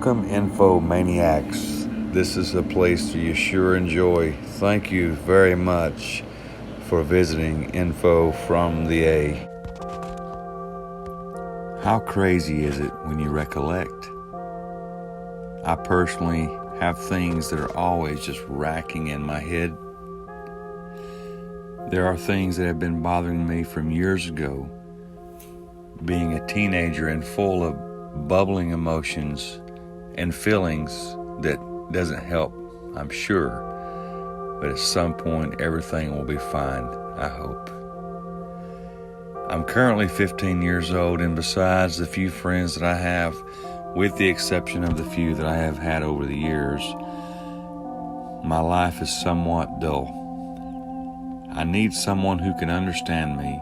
Welcome, Info Maniacs. This is a place you sure enjoy. Thank you very much for visiting Info from the A. How crazy is it when you recollect? I personally have things that are always just racking in my head. There are things that have been bothering me from years ago, being a teenager and full of bubbling emotions and feelings that doesn't help, I'm sure. But at some point, everything will be fine, I hope. I'm currently 15 years old, and besides the few friends that I have, with the exception of the few that I have had over the years, my life is somewhat dull. I need someone who can understand me,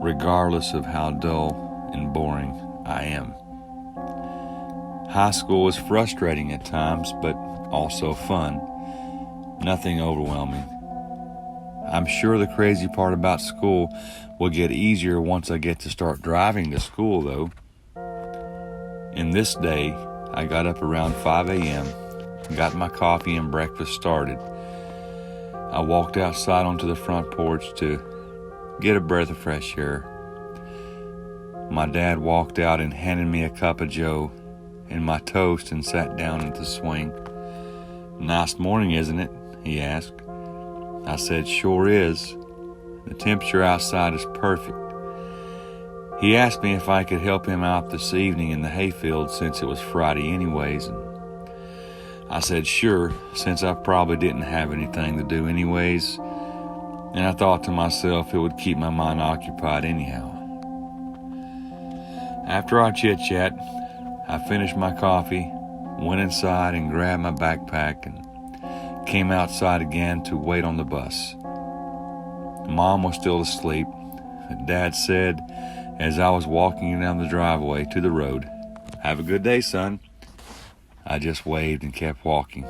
regardless of how dull and boring I am. High school was frustrating at times, but also fun. Nothing overwhelming. I'm sure the crazy part about school will get easier once I get to start driving to school, though. In this day, I got up around 5 a.m., got my coffee and breakfast started. I walked outside onto the front porch to get a breath of fresh air. My dad walked out and handed me a cup of joe and my toast and sat down at the swing. "Nice morning, isn't it?" he asked. I said, "Sure is. The temperature outside is perfect." He asked me if I could help him out this evening in the hayfield since it was Friday anyways, and I said sure, since I probably didn't have anything to do anyways, and I thought to myself it would keep my mind occupied anyhow. After our chit-chat, I finished my coffee, went inside and grabbed my backpack and came outside again to wait on the bus. Mom was still asleep. Dad said as I was walking down the driveway to the road, "Have a good day, son." I just waved and kept walking.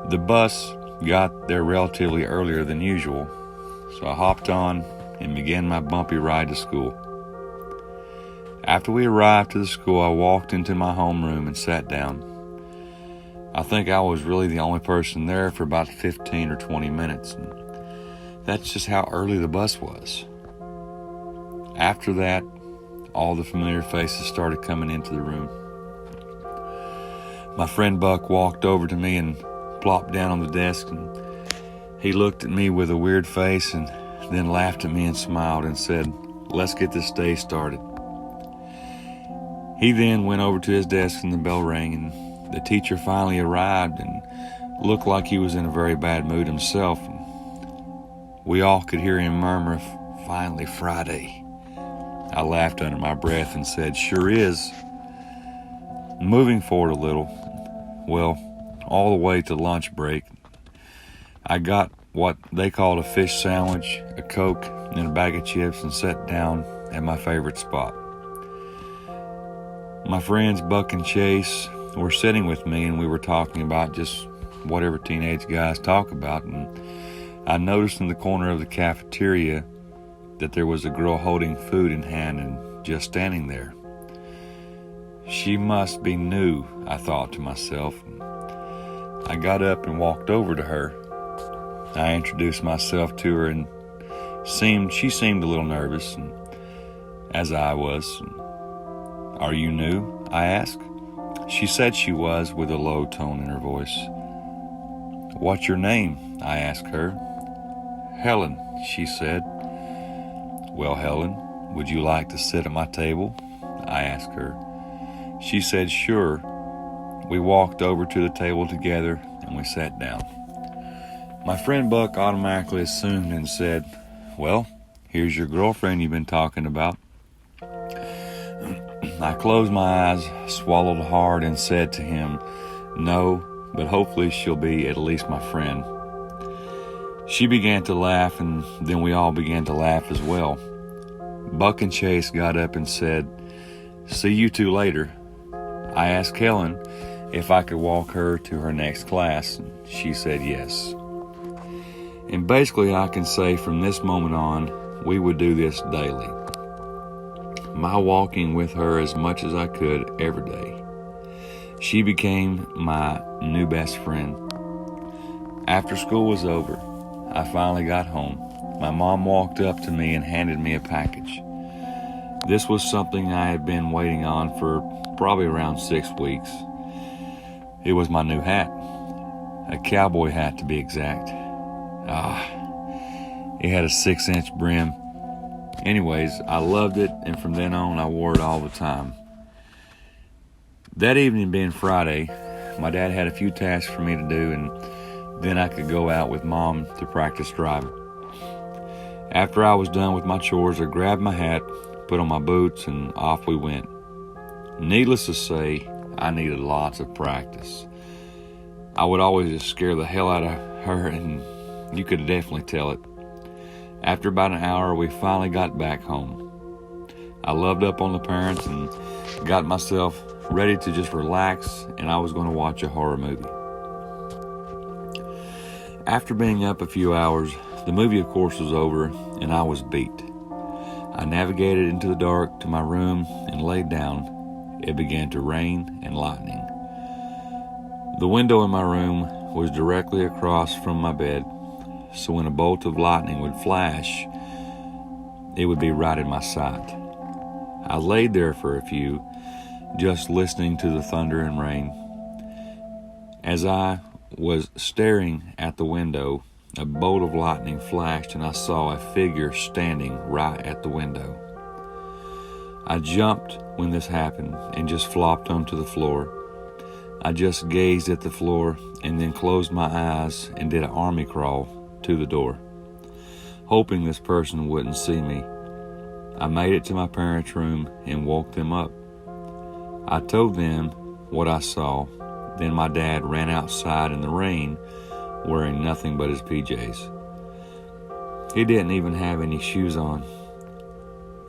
The bus got there relatively earlier than usual, so I hopped on and began my bumpy ride to school. After we arrived to the school, I walked into my homeroom and sat down. I think I was really the only person there for about 15 or 20 minutes, and that's just how early the bus was. After that, all the familiar faces started coming into the room. My friend Buck walked over to me and plopped down on the desk, and he looked at me with a weird face and then laughed at me and smiled and said, "Let's get this day started." He then went over to his desk and the bell rang, and the teacher finally arrived and looked like he was in a very bad mood himself. We all could hear him murmur, "Finally Friday." I laughed under my breath and said, "Sure is." Moving forward a little, all the way to lunch break, I got what they called a fish sandwich, a Coke, and a bag of chips and sat down at my favorite spot. My friends Buck and Chase were sitting with me, and we were talking about just whatever teenage guys talk about, and I noticed in the corner of the cafeteria that there was a girl holding food in hand and just standing there. She must be new, I thought to myself. I got up and walked over to her. I introduced myself to her, and she seemed a little nervous, and as I was. "Are you new?" I asked. She said she was, with a low tone in her voice. "What's your name?" I asked her. "Helen," she said. "Well, Helen, would you like to sit at my table?" I asked her. She said sure. We walked over to the table together and we sat down. My friend Buck automatically assumed and said, "Well, here's your girlfriend you've been talking about." I closed my eyes, swallowed hard, and said to him, "No, but hopefully she'll be at least my friend." She began to laugh, and then we all began to laugh as well. Buck and Chase got up and said, "See you two later." I asked Helen if I could walk her to her next class, and she said yes. And basically I can say from this moment on, we would do this daily. my walking with her as much as I could every day. She became my new best friend. After school was over, I finally got home. My mom walked up to me and handed me a package. This was something I had been waiting on for probably around 6 weeks. It was my new hat, a cowboy hat to be exact. It had a 6-inch brim. Anyways, I loved it, and from then on I wore it all the time. That evening being Friday, my dad had a few tasks for me to do, and then I could go out with Mom to practice driving. After I was done with my chores, I grabbed my hat, put on my boots, and off we went. Needless to say, I needed lots of practice. I would always just scare the hell out of her, and you could definitely tell it. After about an hour, we finally got back home. I loved up on the parents and got myself ready to just relax, and I was going to watch a horror movie. After being up a few hours, the movie of course was over, and I was beat. I navigated into the dark to my room and laid down. It began to rain and lightning. The window in my room was directly across from my bed, so when a bolt of lightning would flash, it would be right in my sight. I laid there for a few, just listening to the thunder and rain. As I was staring at the window, a bolt of lightning flashed and I saw a figure standing right at the window. I jumped when this happened and just flopped onto the floor. I just gazed at the floor and then closed my eyes and did an army crawl to the door, hoping this person wouldn't see me. I made it to my parents' room and woke them up. I told them what I saw. Then my dad ran outside in the rain wearing nothing but his PJs. He didn't even have any shoes on.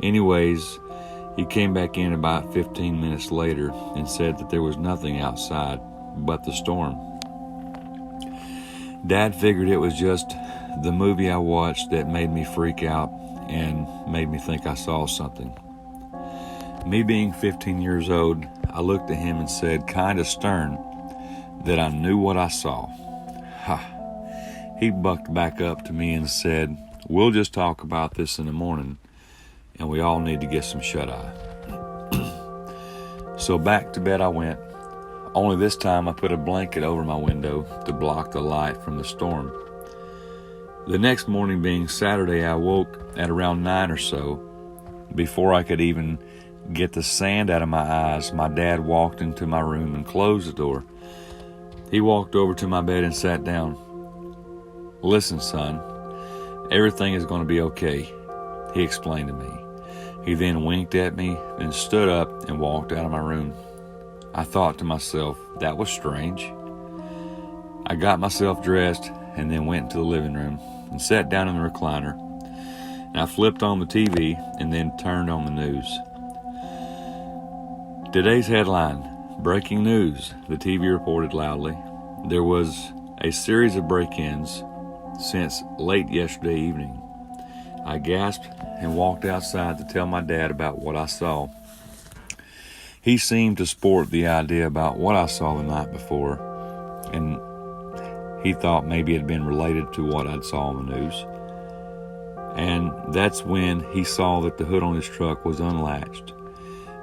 Anyways, he came back in about 15 minutes later and said that there was nothing outside but the storm. Dad figured it was just the movie I watched that made me freak out and made me think I saw something. Me being 15 years old, I looked at him and said, kind of stern, that I knew what I saw. He bucked back up to me and said, we'll just talk about this in the morning, and we all need to get some shut-eye. So back to bed I went, only this time I put a blanket over my window to block the light from the storm. The next morning being Saturday, I woke at around 9 or so. Before I could even get the sand out of my eyes, my dad walked into my room and closed the door. He walked over to my bed and sat down. Listen, son, everything is going to be okay, he explained to me. He then winked at me and stood up and walked out of my room. I thought to myself, that was strange. I got myself dressed and then went into the living room and sat down in the recliner. And I flipped on the TV and then turned on the news. Today's headline, breaking news, the TV reported loudly. There was a series of break-ins since late yesterday evening. I gasped and walked outside to tell my dad about what I saw. He seemed to sport the idea about what I saw the night before, and he thought maybe it had been related to what I'd saw on the news. And that's when he saw that the hood on his truck was unlatched.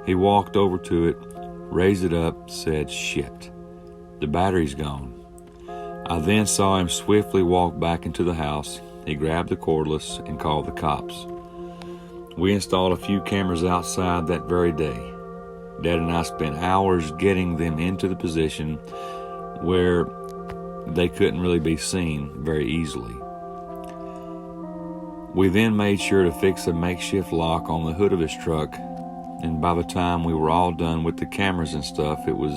He walked over to it, raised it up, said, shit, the battery's gone. I then saw him swiftly walk back into the house. He grabbed the cordless and called the cops. We installed a few cameras outside that very day. Dad and I spent hours getting them into the position where they couldn't really be seen very easily. We then made sure to fix a makeshift lock on the hood of his truck, and by the time we were all done with the cameras and stuff, it was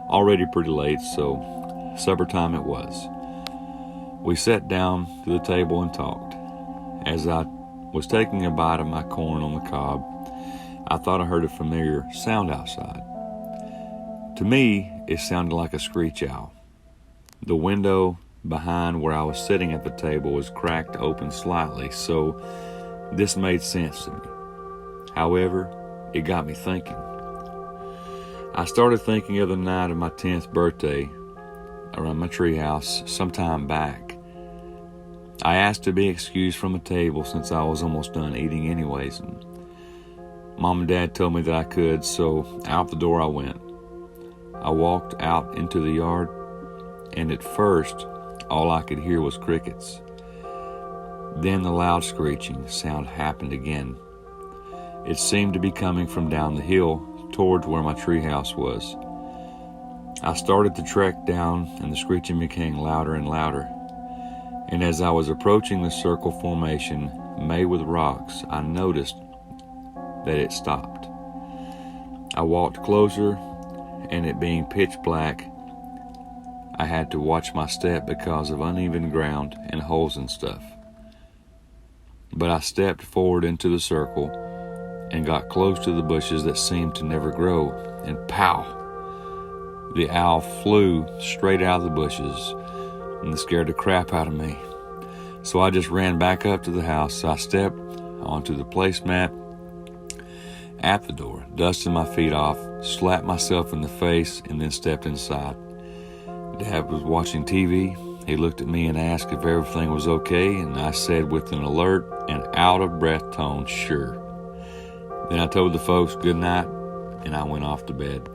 already pretty late, so supper time it was. We sat down to the table and talked. As I was taking a bite of my corn on the cob, I thought I heard a familiar sound outside. To me, it sounded like a screech owl. The window behind where I was sitting at the table was cracked open slightly, so this made sense to me. However, it got me thinking. I started thinking of the night of my 10th birthday around my treehouse some time back. I asked to be excused from the table since I was almost done eating anyways, and Mom and Dad told me that I could, so out the door I went. I walked out into the yard, and at first, all I could hear was crickets. Then the loud screeching sound happened again. It seemed to be coming from down the hill towards where my treehouse was. I started to trek down, and the screeching became louder and louder. And as I was approaching the circle formation made with rocks, I noticed that it stopped. I walked closer, and it being pitch black, I had to watch my step because of uneven ground and holes and stuff. But I stepped forward into the circle and got close to the bushes that seemed to never grow, and pow! The owl flew straight out of the bushes, and it scared the crap out of me. So I just ran back up to the house. I stepped onto the placemat at the door, dusted my feet off, slapped myself in the face, and then stepped inside. Dad was watching TV. He looked at me and asked if everything was okay, and I said with an alert and out-of-breath tone, sure. Then I told the folks good night, and I went off to bed.